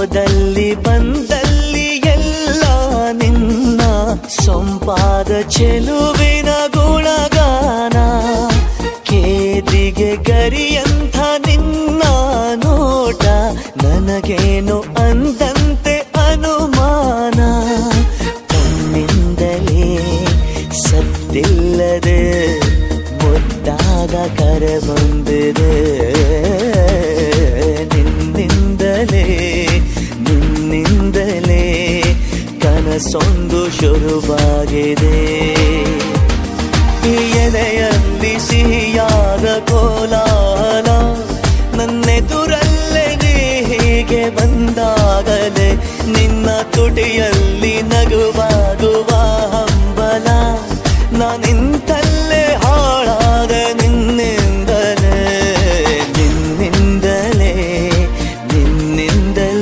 ಹೋದಲ್ಲಿ ಬಂದಲ್ಲಿ ಎಲ್ಲ ನಿನ್ನ ಸೊಂಪಾದ ಚೆಲುವಿನ ಗುಣಗಾನ. ಕೇದಿಗೆ ಗರಿಯಂಥ ನಿನ್ನ ನೋಟ ನನಗೇನು ಅಂದಂತೆ ಅನುಮಾನ. ಕಣ್ಣಿಂದಲೇ ಸತ್ತಿಲ್ಲದೆ ಮುದ್ದಾದ ಕರೆ ಬಂದಿದೆ. ನಿನ್ನಿಂದಲೇ ಕನಸೊಂದು ಶುರುವಾಗಿದೆ. ಎದೆಯಲ್ಲಿ ಸಿಹಿಯಾದ ಕೋಲಾಹಲ ನನ್ನೆದುರಲ್ಲೇ ನೀ ಹೀಗೆ ಬಂದಾಗಲೇ ನಿನ್ನ ತುಟಿಯಲ್ಲಿ ನಗುವಾಗುವ